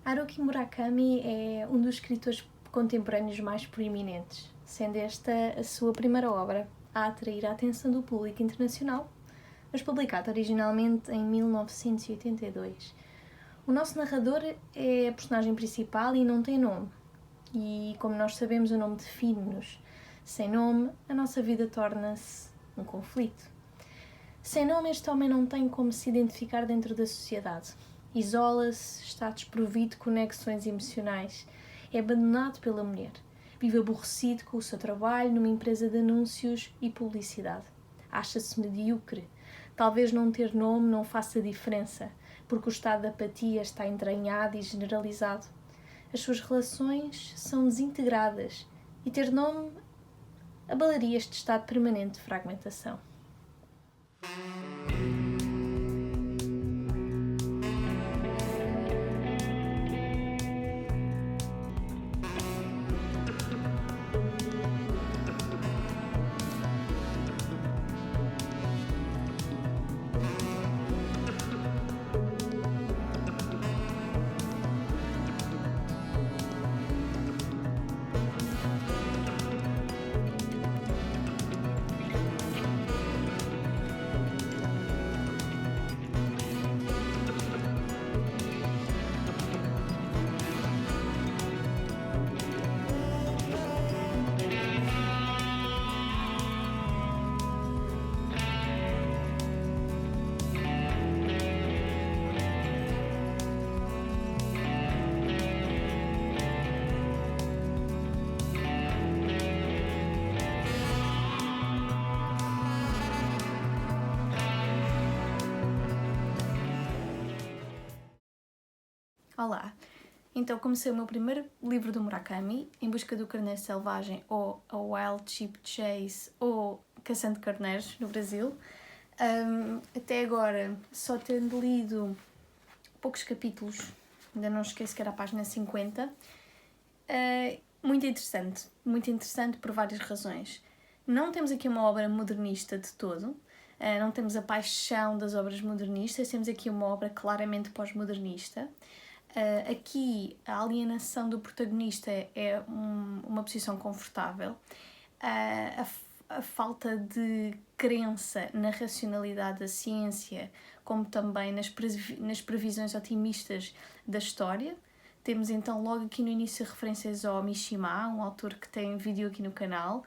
Haruki Murakami é um dos escritores contemporâneos mais proeminentes, sendo esta a sua primeira obra a atrair a atenção do público internacional, mas publicada originalmente em 1982. O nosso narrador é a personagem principal e não tem nome, e como nós sabemos, o nome define-nos. Sem nome, a nossa vida torna-se um conflito. Sem nome, este homem não tem como se identificar dentro da sociedade. Isola-se, está desprovido de conexões emocionais, é abandonado pela mulher, vive aborrecido com o seu trabalho numa empresa de anúncios e publicidade. Acha-se medíocre. Talvez não ter nome não faça diferença, porque o estado de apatia está entranhado e generalizado. As suas relações são desintegradas e ter nome abalaria este estado permanente de fragmentação. Olá, então comecei o meu primeiro livro do Murakami, Em Busca do Carneiro Selvagem, ou A Wild Sheep Chase, ou Caçando Carneiros, no Brasil. Até agora, só tendo lido poucos capítulos, ainda não esqueço que era a página 50. Muito interessante por várias razões. Não temos aqui uma obra modernista de todo, não temos a paixão das obras modernistas, temos aqui uma obra claramente pós-modernista. Aqui a alienação do protagonista é uma posição confortável. A falta de crença na racionalidade da ciência, como também nas previsões otimistas da história. Temos então logo aqui no início referências ao Mishima, um autor que tem vídeo aqui no canal.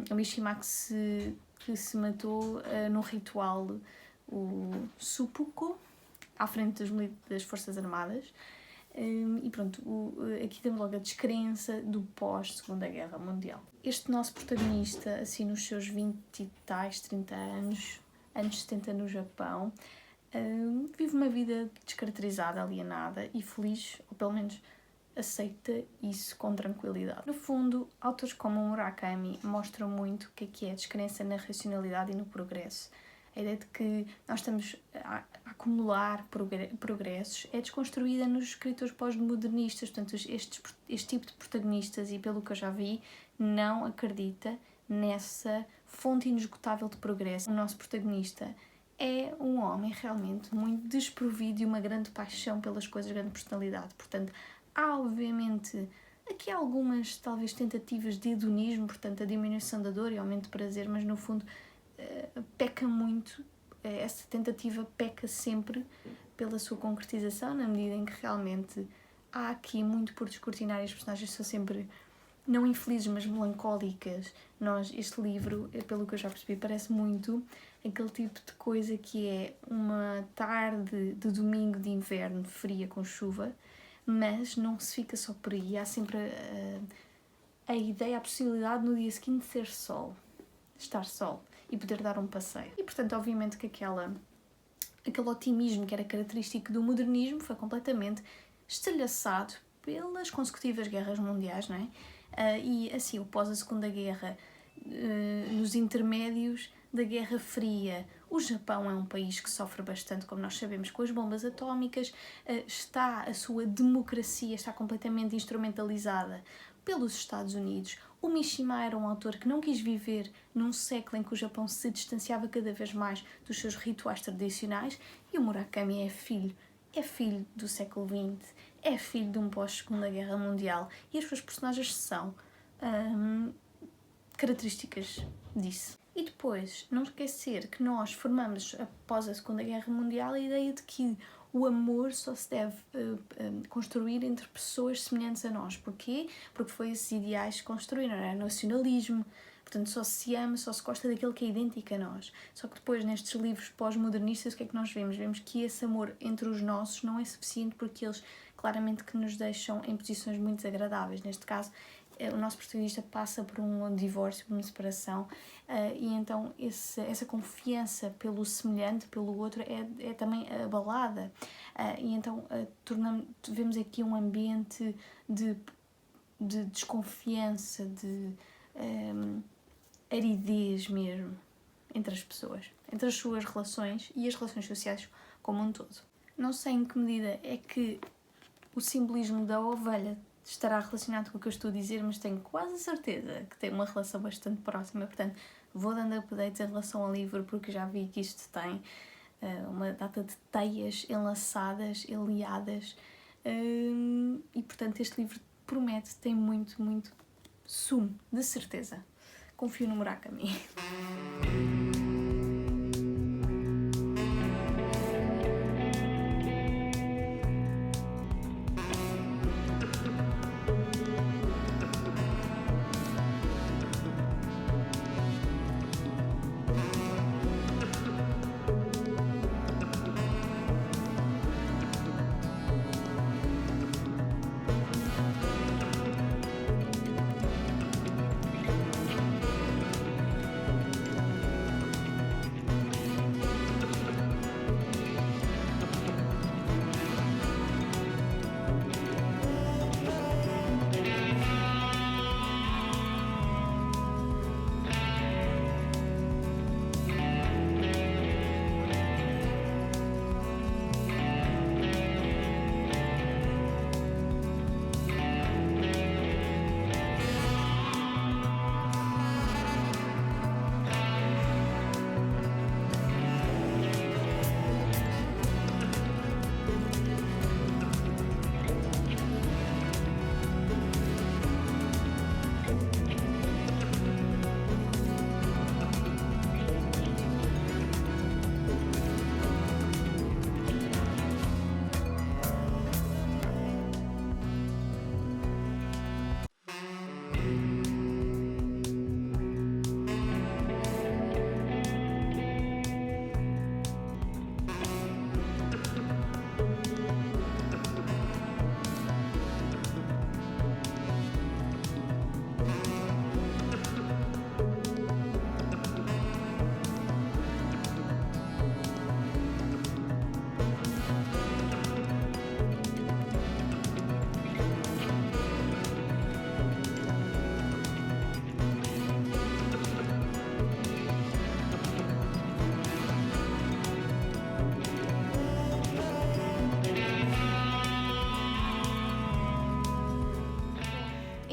O Mishima que se matou num ritual, o seppuku, à frente das Forças Armadas. E pronto, aqui temos logo a descrença do pós-Segunda Guerra Mundial. Este nosso protagonista, assim nos seus 20 e tais, 30 anos 70 no Japão, vive uma vida descaracterizada, alienada e feliz, ou pelo menos aceita isso com tranquilidade. No fundo, autores como o Murakami mostram muito o que é a descrença na racionalidade e no progresso. A ideia de que nós estamos a acumular progressos é desconstruída nos escritores pós-modernistas. Portanto, este tipo de protagonistas, e pelo que eu já vi, não acredita nessa fonte inesgotável de progresso. O nosso protagonista é um homem realmente muito desprovido de uma grande paixão pelas coisas, grande personalidade. Portanto, há obviamente aqui algumas, talvez, tentativas de hedonismo, portanto, a diminuição da dor e aumento de prazer, mas no fundo peca muito, essa tentativa peca sempre pela sua concretização, na medida em que realmente há aqui muito por descortinar e as personagens são sempre não infelizes, mas melancólicas. Este livro, pelo que eu já percebi, parece muito aquele tipo de coisa que é uma tarde de domingo de inverno fria com chuva, mas não se fica só por aí, há sempre a ideia, a possibilidade no dia seguinte de ser sol, estar sol e poder dar um passeio. E portanto, obviamente que aquele otimismo que era característico do modernismo foi completamente estilhaçado pelas consecutivas guerras mundiais, não é? E assim, o pós a Segunda Guerra, nos intermédios da Guerra Fria, o Japão é um país que sofre bastante, como nós sabemos, com as bombas atómicas, a sua democracia está completamente instrumentalizada pelos Estados Unidos. O Mishima era um autor que não quis viver num século em que o Japão se distanciava cada vez mais dos seus rituais tradicionais, e o Murakami é filho é filho do século XX, é filho de um pós-Segunda Guerra Mundial e as suas personagens são características disso. E depois, não esquecer que nós formamos, após a Segunda Guerra Mundial, a ideia de que o amor só se deve construir entre pessoas semelhantes a nós. Porquê? Porque foi esses ideais que construíram, era nacionalismo, portanto só se ama, só se gosta daquele que é idêntico a nós. Só que depois, nestes livros pós-modernistas, o que é que nós vemos? Vemos que esse amor entre os nossos não é suficiente porque eles claramente que nos deixam em posições muito desagradáveis. Neste caso, o nosso protagonista passa por um divórcio, por uma separação, e então essa confiança pelo semelhante, pelo outro, é também abalada. E então vemos aqui um ambiente de desconfiança, de aridez mesmo, entre as pessoas, entre as suas relações e as relações sociais como um todo. Não sei em que medida é que o simbolismo da ovelha estará relacionado com o que eu estou a dizer, mas tenho quase certeza que tem uma relação bastante próxima, portanto vou dando updates em relação ao livro porque já vi que isto tem uma data de teias enlaçadas, aliadas, e portanto este livro promete, tem muito, muito sumo, de certeza. Confio no Murakami.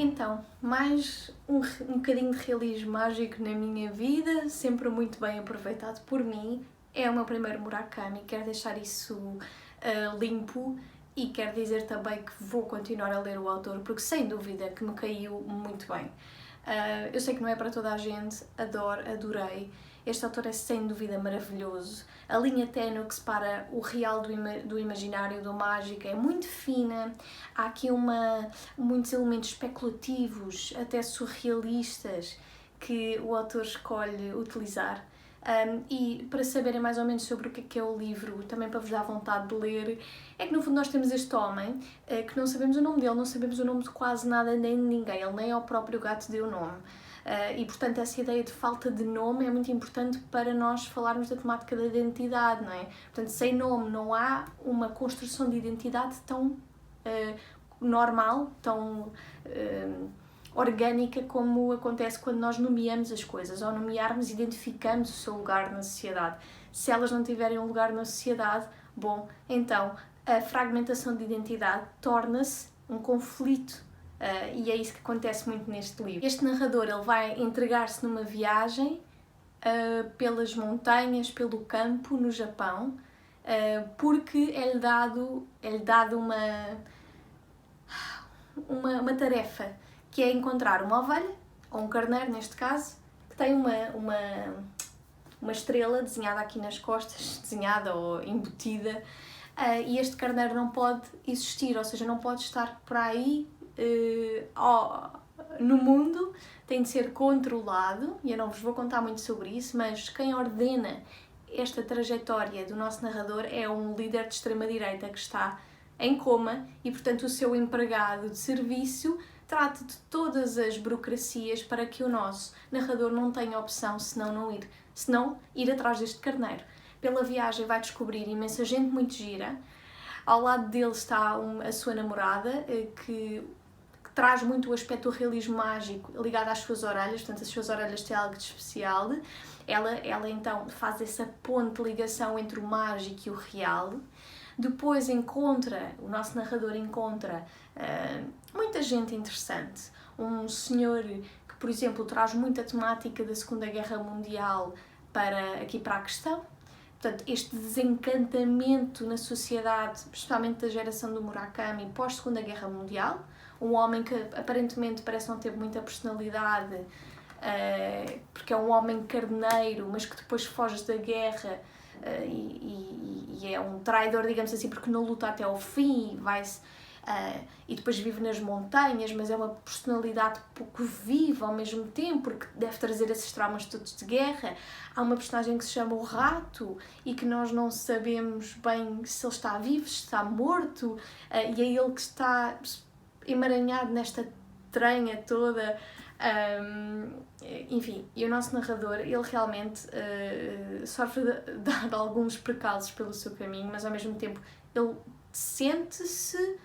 Então, mais um bocadinho de realismo mágico na minha vida, sempre muito bem aproveitado por mim. É o meu primeiro Murakami, quero deixar isso limpo e quero dizer também que vou continuar a ler o autor porque sem dúvida que me caiu muito bem. Eu sei que não é para toda a gente, adorei. Este autor é sem dúvida maravilhoso. A linha ténue que separa o real do imaginário, do mágico, é muito fina. Há aqui muitos elementos especulativos, até surrealistas, que o autor escolhe utilizar. E para saberem mais ou menos sobre o que é o livro, também para vos dar vontade de ler, é que no fundo nós temos este homem que não sabemos o nome dele, não sabemos o nome de quase nada nem de ninguém, ele nem ao próprio gato deu nome. E portanto essa ideia de falta de nome é muito importante para nós falarmos da temática da identidade, não é? Portanto, sem nome não há uma construção de identidade tão normal, tão orgânica como acontece quando nós nomeamos as coisas. Ao nomearmos, identificamos o seu lugar na sociedade. Se elas não tiverem um lugar na sociedade, bom, então a fragmentação de identidade torna-se um conflito. E é isso que acontece muito neste livro. Este narrador ele vai entregar-se numa viagem pelas montanhas, pelo campo, no Japão, porque é-lhe dado uma tarefa, que é encontrar uma ovelha, ou um carneiro neste caso, que tem uma estrela desenhada aqui nas costas, desenhada ou embutida, e este carneiro não pode existir, ou seja, não pode estar por aí no mundo, tem de ser controlado, e eu não vos vou contar muito sobre isso, mas quem ordena esta trajetória do nosso narrador é um líder de extrema-direita que está em coma e, portanto, o seu empregado de serviço trata de todas as burocracias para que o nosso narrador não tenha opção senão ir atrás deste carneiro. Pela viagem vai descobrir imensa gente muito gira. Ao lado dele está a sua namorada, que traz muito o aspecto do realismo mágico ligado às suas orelhas, portanto as suas orelhas têm algo de especial. Ela então faz essa ponte de ligação entre o mágico e o real. Depois o nosso narrador encontra muita gente interessante. Um senhor que, por exemplo, traz muita temática da Segunda Guerra Mundial para a questão. Portanto, este desencantamento na sociedade, principalmente da geração do Murakami, pós-Segunda Guerra Mundial. Um homem que aparentemente parece não ter muita personalidade, porque é um homem carneiro, mas que depois foge da guerra e é um traidor, digamos assim, porque não luta até ao fim e depois vive nas montanhas, mas é uma personalidade pouco viva ao mesmo tempo, porque deve trazer esses traumas todos de guerra. Há uma personagem que se chama o Rato e que nós não sabemos bem se ele está vivo, se está morto, e é ele que está emaranhado nesta tranha toda. Enfim, e o nosso narrador, ele realmente sofre de alguns precalços pelo seu caminho, mas ao mesmo tempo ele sente-se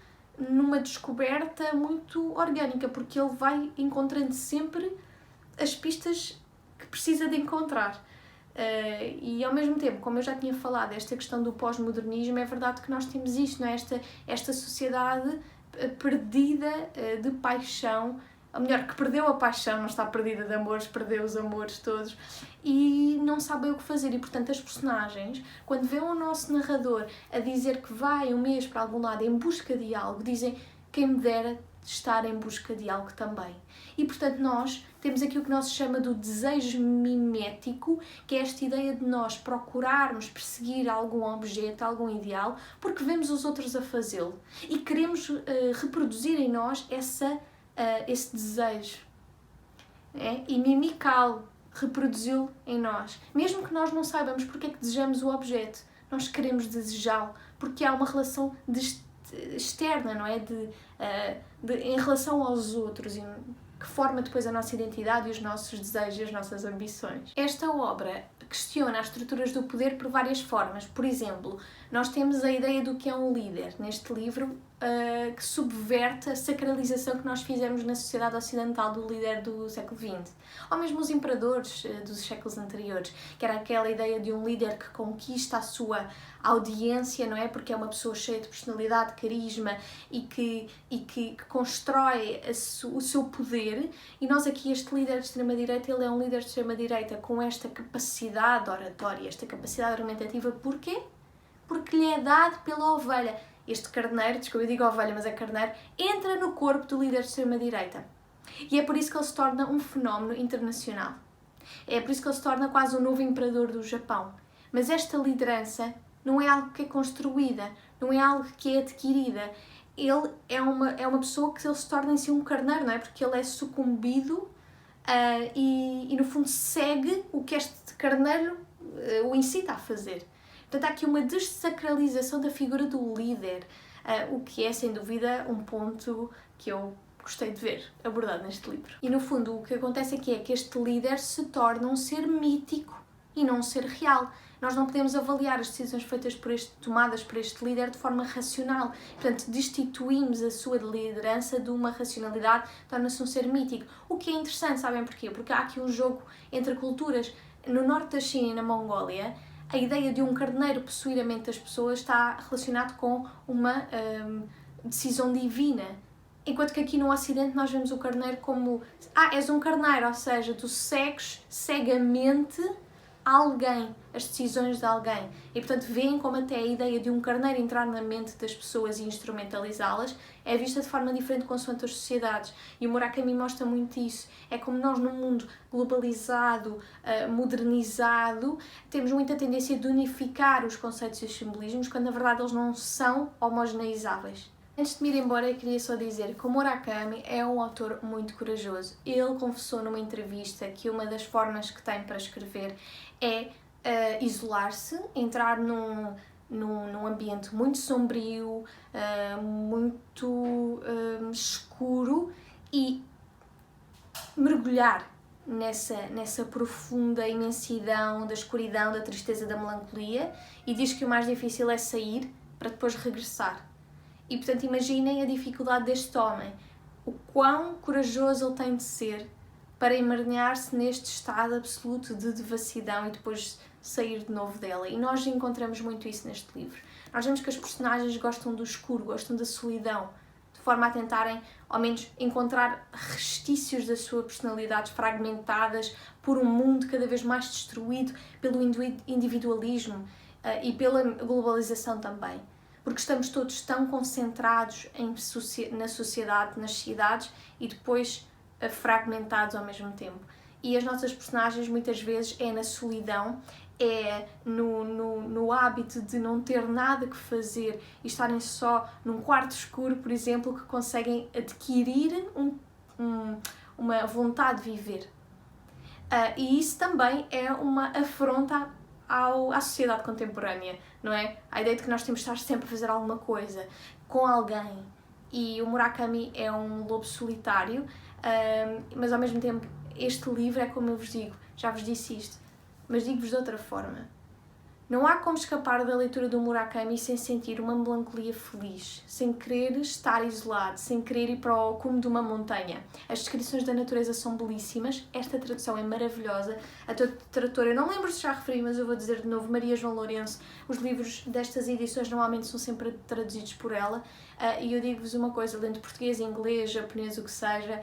numa descoberta muito orgânica, porque ele vai encontrando sempre as pistas que precisa de encontrar. E ao mesmo tempo, como eu já tinha falado, esta questão do pós-modernismo, é verdade que nós temos isto, não é? Esta sociedade perdida de paixão, ou melhor, que perdeu a paixão, não está perdida de amores, perdeu os amores todos e não sabe o que fazer. E portanto as personagens, quando vêem o nosso narrador a dizer que vai um mês para algum lado em busca de algo, dizem: quem me dera estar em busca de algo também. E portanto nós temos aqui o que nós chama do desejo mimético, que é esta ideia de nós procurarmos perseguir algum objeto, algum ideal, porque vemos os outros a fazê-lo e queremos reproduzir em nós esse desejo, e mimicá-lo, reproduzi-lo em nós. Mesmo que nós não saibamos porque é que desejamos o objeto, nós queremos desejá-lo, porque há uma relação externa, não é? Em relação aos outros, que forma depois a nossa identidade e os nossos desejos e as nossas ambições. Esta obra questiona as estruturas do poder por várias formas. Por exemplo, nós temos a ideia do que é um líder neste livro, que subverte a sacralização que nós fizemos na sociedade ocidental do líder do século XX. Ou mesmo os imperadores dos séculos anteriores, que era aquela ideia de um líder que conquista a sua audiência, não é? Porque é uma pessoa cheia de personalidade, carisma e que constrói o seu poder. E nós aqui, este líder de extrema-direita, ele é um líder de extrema-direita com esta capacidade oratória, esta capacidade argumentativa. Porquê? Porque lhe é dado pela ovelha. Este carneiro, desculpa, eu digo ovelha, mas é carneiro, entra no corpo do líder de extrema-direita. E é por isso que ele se torna um fenómeno internacional. É por isso que ele se torna quase o novo imperador do Japão. Mas esta liderança não é algo que é construída, não é algo que é adquirida. Ele é uma pessoa que ele se torna em si um carneiro, não é? Porque ele é sucumbido e no fundo segue o que este carneiro o incita a fazer. Portanto, há aqui uma dessacralização da figura do líder, o que é, sem dúvida, um ponto que eu gostei de ver abordado neste livro. E, no fundo, o que acontece aqui é que este líder se torna um ser mítico e não um ser real. Nós não podemos avaliar as decisões tomadas por este líder de forma racional. Portanto, destituímos a sua liderança de uma racionalidade, torna-se um ser mítico. O que é interessante, sabem porquê? Porque há aqui um jogo entre culturas. No norte da China e na Mongólia, a ideia de um carneiro possuir a mente das pessoas está relacionado com uma decisão divina. Enquanto que aqui no Ocidente nós vemos o carneiro como és um carneiro, ou seja, tu segues cegamente alguém, as decisões de alguém. E, portanto, veem como até a ideia de um carneiro entrar na mente das pessoas e instrumentalizá-las é vista de forma diferente consoante as sociedades. E o Murakami mostra muito isso. É como nós, num mundo globalizado, modernizado, temos muita tendência de unificar os conceitos e os simbolismos, quando, na verdade, eles não são homogeneizáveis. Antes de me ir embora, eu queria só dizer que o Murakami é um autor muito corajoso. Ele confessou numa entrevista que uma das formas que tem para escrever é isolar-se, entrar num ambiente muito sombrio, muito escuro e mergulhar nessa profunda imensidão da escuridão, da tristeza, da melancolia, e diz que o mais difícil é sair para depois regressar. E, portanto, imaginem a dificuldade deste homem, o quão corajoso ele tem de ser para emaranhar-se neste estado absoluto de devassidão e depois sair de novo dela. E nós encontramos muito isso neste livro. Nós vemos que as personagens gostam do escuro, gostam da solidão, de forma a tentarem, ao menos, encontrar restícios da sua personalidade fragmentadas por um mundo cada vez mais destruído pelo individualismo e pela globalização também. Porque estamos todos tão concentrados na sociedade, nas cidades, e depois fragmentados ao mesmo tempo. E as nossas personagens muitas vezes é na solidão, é no hábito de não ter nada que fazer e estarem só num quarto escuro, por exemplo, que conseguem adquirir uma vontade de viver. E isso também é uma afronta à sociedade contemporânea, não é? A ideia de que nós temos de estar sempre a fazer alguma coisa com alguém. E o Murakami é um lobo solitário, mas ao mesmo tempo este livro é como eu vos digo, já vos disse isto, mas digo-vos de outra forma. Não há como escapar da leitura do Murakami sem sentir uma melancolia feliz, sem querer estar isolado, sem querer ir para o cume de uma montanha. As descrições da natureza são belíssimas, esta tradução é maravilhosa. A tradutora, eu não lembro se já referi, mas eu vou dizer de novo, Maria João Lourenço. Os livros destas edições normalmente são sempre traduzidos por ela, e eu digo-vos uma coisa, lendo português, inglês, japonês, o que seja,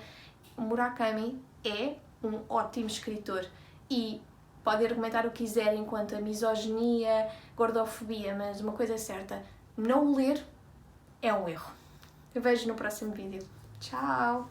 o Murakami é um ótimo escritor. E podem argumentar o que quiserem quanto a misoginia, gordofobia, mas uma coisa é certa, não o ler é um erro. Eu vejo no próximo vídeo. Tchau!